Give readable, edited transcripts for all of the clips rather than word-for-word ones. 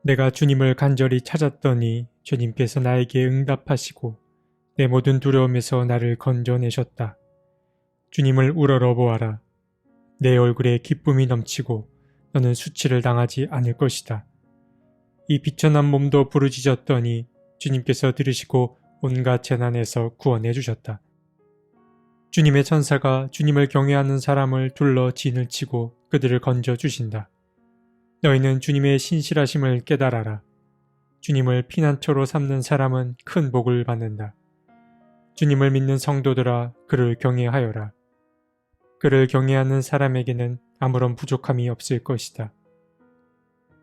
내가 주님을 간절히 찾았더니 주님께서 나에게 응답하시고 내 모든 두려움에서 나를 건져내셨다. 주님을 우러러보아라. 내 얼굴에 기쁨이 넘치고 너는 수치를 당하지 않을 것이다. 이 비천한 몸도 부르짖었더니 주님께서 들으시고 온갖 재난에서 구원해 주셨다. 주님의 천사가 주님을 경외하는 사람을 둘러 진을 치고 그들을 건져 주신다. 너희는 주님의 신실하심을 깨달아라. 주님을 피난처로 삼는 사람은 큰 복을 받는다. 주님을 믿는 성도들아, 그를 경외하여라. 그를 경외하는 사람에게는 아무런 부족함이 없을 것이다.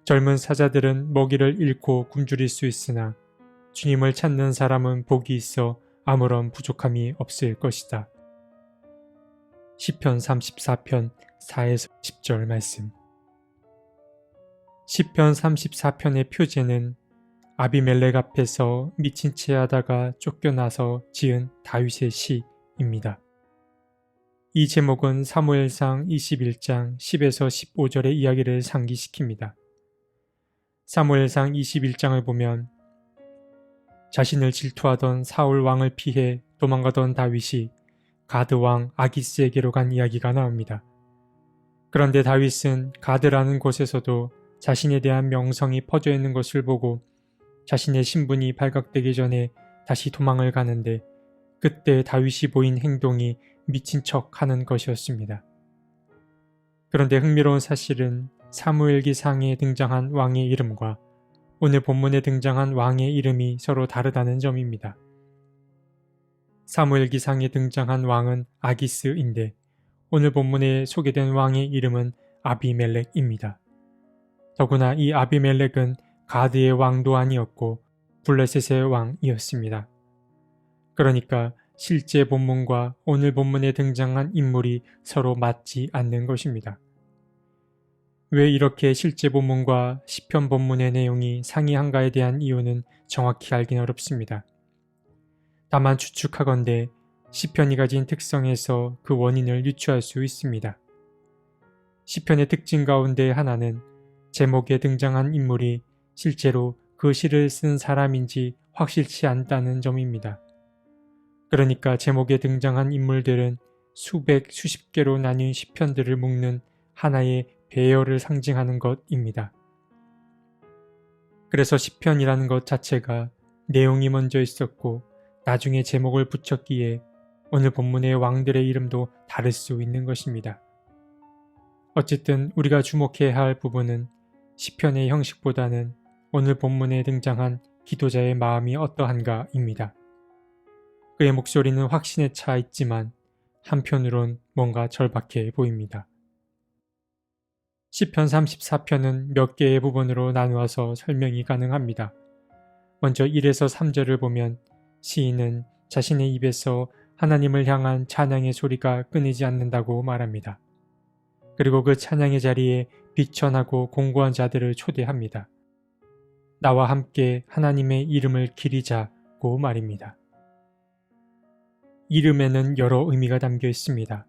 젊은 사자들은 먹이를 잃고 굶주릴 수 있으나 주님을 찾는 사람은 복이 있어 아무런 부족함이 없을 것이다. 시편 34편 4에서 10절 말씀. 시편 34편의 표제는 아비멜렉 앞에서 미친 채 하다가 쫓겨나서 지은 다윗의 시입니다. 이 제목은 사무엘상 21장 10에서 15절의 이야기를 상기시킵니다. 사무엘상 21장을 보면 자신을 질투하던 사울 왕을 피해 도망가던 다윗이 가드 왕 아기스에게로 간 이야기가 나옵니다. 그런데 다윗은 가드라는 곳에서도 자신에 대한 명성이 퍼져 있는 것을 보고 자신의 신분이 발각되기 전에 다시 도망을 가는데 그때 다윗이 보인 행동이 미친 척 하는 것이었습니다. 그런데 흥미로운 사실은 사무엘기상에 등장한 왕의 이름과 오늘 본문에 등장한 왕의 이름이 서로 다르다는 점입니다. 사무엘기상에 등장한 왕은 아기스인데 오늘 본문에 소개된 왕의 이름은 아비멜렉입니다. 더구나 이 아비멜렉은 가드의 왕도 아니었고 블레셋의 왕이었습니다. 그러니까 실제 본문과 오늘 본문에 등장한 인물이 서로 맞지 않는 것입니다. 왜 이렇게 실제 본문과 시편 본문의 내용이 상이한가에 대한 이유는 정확히 알긴 어렵습니다. 다만 추측하건대 시편이 가진 특성에서 그 원인을 유추할 수 있습니다. 시편의 특징 가운데 하나는 제목에 등장한 인물이 실제로 그 시를 쓴 사람인지 확실치 않다는 점입니다. 그러니까 제목에 등장한 인물들은 수백, 수십 개로 나뉜 시편들을 묶는 하나의 배열을 상징하는 것입니다. 그래서 시편이라는 것 자체가 내용이 먼저 있었고 나중에 제목을 붙였기에 오늘 본문의 왕들의 이름도 다를 수 있는 것입니다. 어쨌든 우리가 주목해야 할 부분은 시편의 형식보다는 오늘 본문에 등장한 기도자의 마음이 어떠한가입니다. 그의 목소리는 확신에 차 있지만 한편으론 뭔가 절박해 보입니다. 시편 34편은 몇 개의 부분으로 나누어서 설명이 가능합니다. 먼저 1에서 3절을 보면 시인은 자신의 입에서 하나님을 향한 찬양의 소리가 끊이지 않는다고 말합니다. 그리고 그 찬양의 자리에 비천하고 공고한 자들을 초대합니다. 나와 함께 하나님의 이름을 기리자고 말입니다. 이름에는 여러 의미가 담겨 있습니다.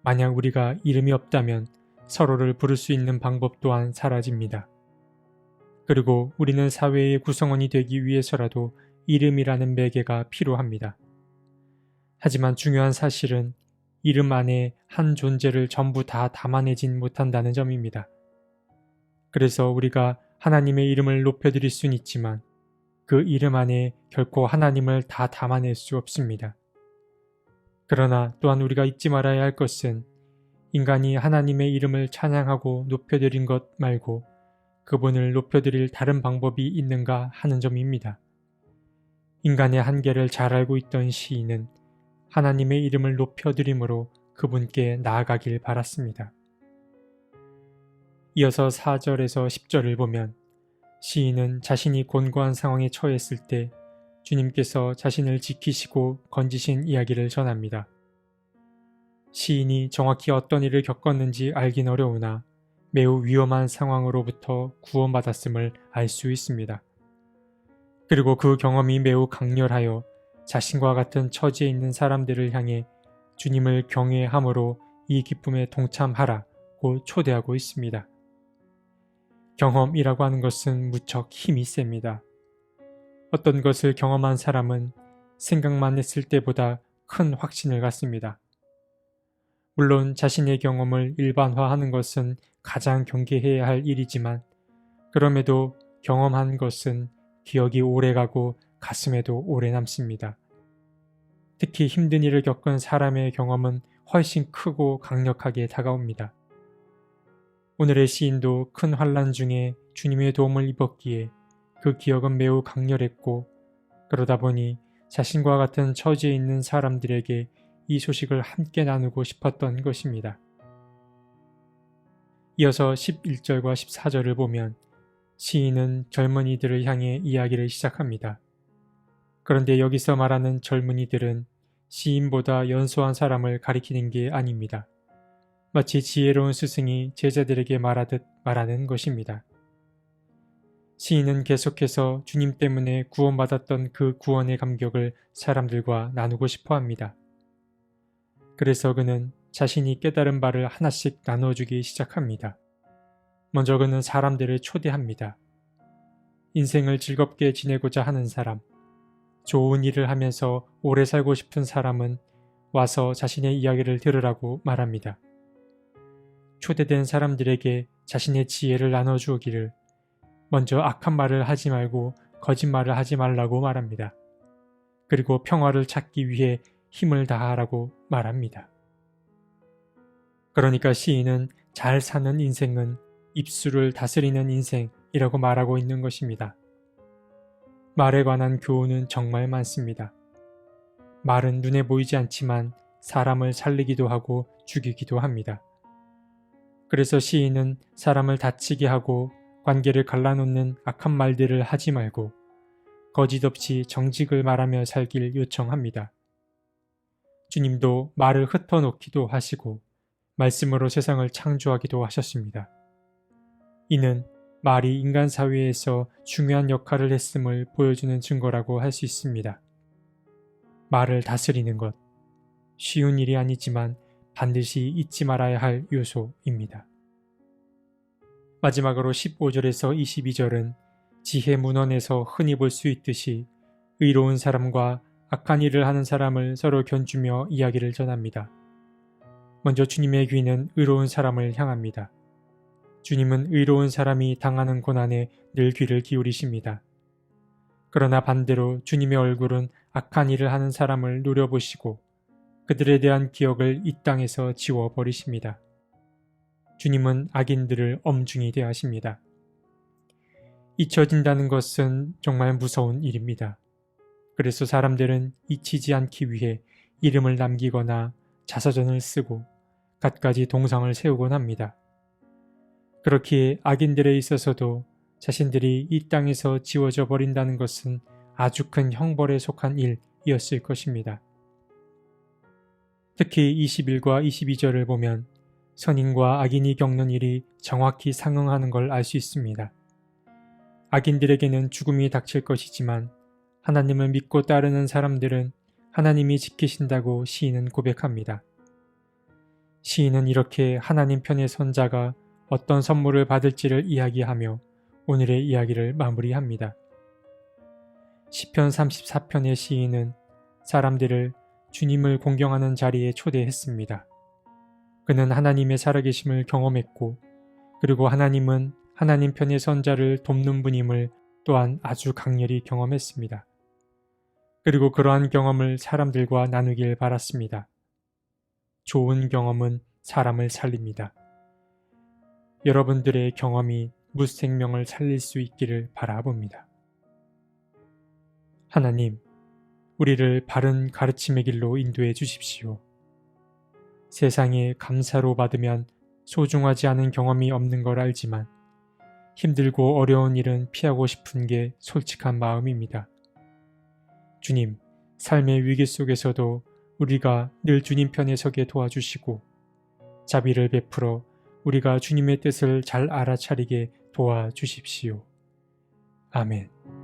만약 우리가 이름이 없다면 서로를 부를 수 있는 방법 또한 사라집니다. 그리고 우리는 사회의 구성원이 되기 위해서라도 이름이라는 매개가 필요합니다. 하지만 중요한 사실은 이름 안에 한 존재를 전부 다 담아내진 못한다는 점입니다. 그래서 우리가 하나님의 이름을 높여드릴 수는 있지만 그 이름 안에 결코 하나님을 다 담아낼 수 없습니다. 그러나 또한 우리가 잊지 말아야 할 것은 인간이 하나님의 이름을 찬양하고 높여드린 것 말고 그분을 높여드릴 다른 방법이 있는가 하는 점입니다. 인간의 한계를 잘 알고 있던 시인은 하나님의 이름을 높여드림으로 그분께 나아가길 바랐습니다. 이어서 4절에서 10절을 보면 시인은 자신이 곤고한 상황에 처했을 때 주님께서 자신을 지키시고 건지신 이야기를 전합니다. 시인이 정확히 어떤 일을 겪었는지 알긴 어려우나 매우 위험한 상황으로부터 구원받았음을 알 수 있습니다. 그리고 그 경험이 매우 강렬하여 자신과 같은 처지에 있는 사람들을 향해 주님을 경외함으로 이 기쁨에 동참하라고 초대하고 있습니다. 경험이라고 하는 것은 무척 힘이 셉니다. 어떤 것을 경험한 사람은 생각만 했을 때보다 큰 확신을 갖습니다. 물론 자신의 경험을 일반화하는 것은 가장 경계해야 할 일이지만 그럼에도 경험한 것은 기억이 오래가고 가슴에도 오래 남습니다. 특히 힘든 일을 겪은 사람의 경험은 훨씬 크고 강력하게 다가옵니다. 오늘의 시인도 큰 환난 중에 주님의 도움을 입었기에 그 기억은 매우 강렬했고 그러다 보니 자신과 같은 처지에 있는 사람들에게 이 소식을 함께 나누고 싶었던 것입니다. 이어서 11절과 14절을 보면 시인은 젊은이들을 향해 이야기를 시작합니다. 그런데 여기서 말하는 젊은이들은 시인보다 연소한 사람을 가리키는 게 아닙니다. 마치 지혜로운 스승이 제자들에게 말하듯 말하는 것입니다. 시인은 계속해서 주님 때문에 구원받았던 그 구원의 감격을 사람들과 나누고 싶어 합니다. 그래서 그는 자신이 깨달은 바를 하나씩 나눠주기 시작합니다. 먼저 그는 사람들을 초대합니다. 인생을 즐겁게 지내고자 하는 사람, 좋은 일을 하면서 오래 살고 싶은 사람은 와서 자신의 이야기를 들으라고 말합니다. 초대된 사람들에게 자신의 지혜를 나눠주기를 먼저 악한 말을 하지 말고 거짓말을 하지 말라고 말합니다. 그리고 평화를 찾기 위해 힘을 다하라고 말합니다. 그러니까 시인은 잘 사는 인생은 입술을 다스리는 인생이라고 말하고 있는 것입니다. 말에 관한 교훈은 정말 많습니다. 말은 눈에 보이지 않지만 사람을 살리기도 하고 죽이기도 합니다. 그래서 시인은 사람을 다치게 하고 관계를 갈라놓는 악한 말들을 하지 말고 거짓 없이 정직을 말하며 살길 요청합니다. 주님도 말을 흩어놓기도 하시고 말씀으로 세상을 창조하기도 하셨습니다. 이는 말이 인간 사회에서 중요한 역할을 했음을 보여주는 증거라고 할 수 있습니다. 말을 다스리는 것, 쉬운 일이 아니지만 반드시 잊지 말아야 할 요소입니다. 마지막으로 15절에서 22절은 지혜 문헌에서 흔히 볼 수 있듯이 의로운 사람과 악한 일을 하는 사람을 서로 견주며 이야기를 전합니다. 먼저 주님의 귀는 의로운 사람을 향합니다. 주님은 의로운 사람이 당하는 고난에 늘 귀를 기울이십니다. 그러나 반대로 주님의 얼굴은 악한 일을 하는 사람을 노려보시고 그들에 대한 기억을 이 땅에서 지워버리십니다. 주님은 악인들을 엄중히 대하십니다. 잊혀진다는 것은 정말 무서운 일입니다. 그래서 사람들은 잊히지 않기 위해 이름을 남기거나 자서전을 쓰고 갖가지 동상을 세우곤 합니다. 그렇기에 악인들에 있어서도 자신들이 이 땅에서 지워져 버린다는 것은 아주 큰 형벌에 속한 일이었을 것입니다. 특히 21과 22절을 보면 선인과 악인이 겪는 일이 정확히 상응하는 걸 알 수 있습니다. 악인들에게는 죽음이 닥칠 것이지만 하나님을 믿고 따르는 사람들은 하나님이 지키신다고 시인은 고백합니다. 시인은 이렇게 하나님 편의 선자가 어떤 선물을 받을지를 이야기하며 오늘의 이야기를 마무리합니다. 시편 34편의 시인은 사람들을 주님을 공경하는 자리에 초대했습니다. 그는 하나님의 살아계심을 경험했고 그리고 하나님은 하나님 편의 선자를 돕는 분임을 또한 아주 강렬히 경험했습니다. 그리고 그러한 경험을 사람들과 나누길 바랐습니다. 좋은 경험은 사람을 살립니다. 여러분들의 경험이 무생명을 살릴 수 있기를 바라봅니다. 하나님, 우리를 바른 가르침의 길로 인도해 주십시오. 세상에 감사로 받으면 소중하지 않은 경험이 없는 걸 알지만 힘들고 어려운 일은 피하고 싶은 게 솔직한 마음입니다. 주님, 삶의 위기 속에서도 우리가 늘 주님 편에 서게 도와주시고 자비를 베풀어 우리가 주님의 뜻을 잘 알아차리게 도와주십시오. 아멘.